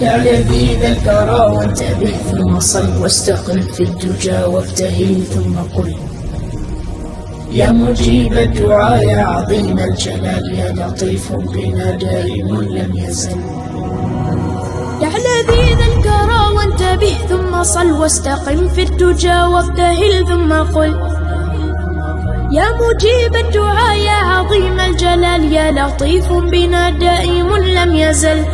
يا لذيذ الكرى وانتبه ثم صل واستقم في الدجى وابتهل ثم قل يا مجيب الدعاء يا عظيم الجلال يا لطيف بنا دائم لم يزل. يا لذيذ الكرى وانتبه ثم صل واستقم في الدجى وابتهل ثم قل يا مجيب الدعاء يا عظيم الجلال يا لطيف بنا دائم لم يزل.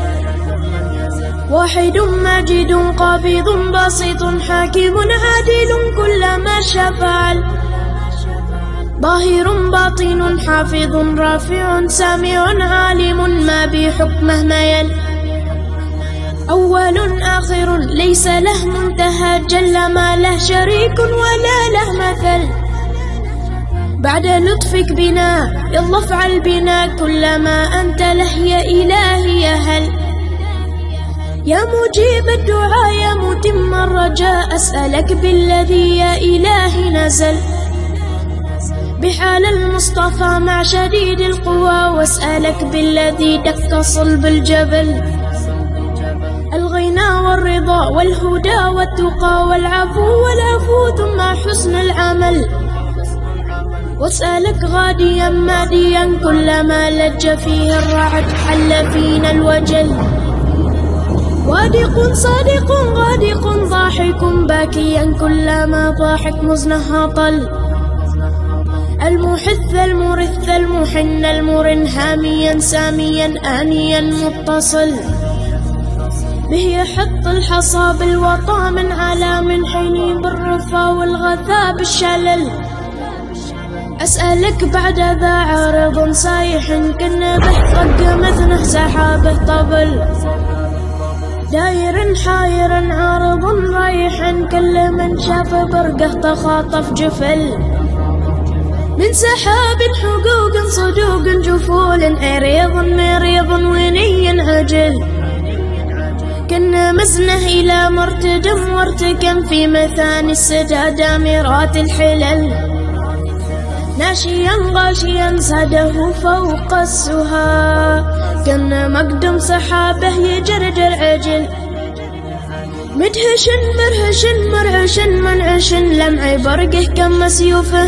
واحد ماجد قابض باسط حاكم عادل كل ما شاء فعل ظاهر باطن حافظ رافع سامع عالم ما بحكمه ميل أول آخر ليس له منتهى جل ما له شريك ولا له مثل. بعد لطفك بنا يلا افعل بنا كل ما أنت له يا إلهي يا هل. يا مجيب الدعاء يا متم الرجاء أسألك بالذي يا إلهي نزل بحال المصطفى مع شديد القوى واسألك بالذي دك صلب الجبل الغنى والرضا والهدى والتقى والعفو والعفو ثم حسن العمل واسألك غاديا ماديا كلما لج فيه الرعد حل فينا الوجل وادق صادق غادق ضاحك باكيا كلما ضاحك مزنها طل المحث المرث المحن المرن هاميا ساميا آنيا متصل به يحط الحصى بالوطى من على من حين بالرفا والغثاء بالشلل. أسألك بعد ذا عارض صايح كن به طق مثنه سحابه طبل داير حاير عارض رايح كل من شاف برقه تخاطف جفل من سحاب حقوق صدوق جفول عريض مريض وني عجل كنا مزنه إلى مرتدم وارتكم في مثاني السدى دامرات الحلل ناشيا غاشيا ساده فوق السها كنا مقدم سحابه يجرجر عجل مدهش مرهش مرعش منعش لمع برقه كم سيوفه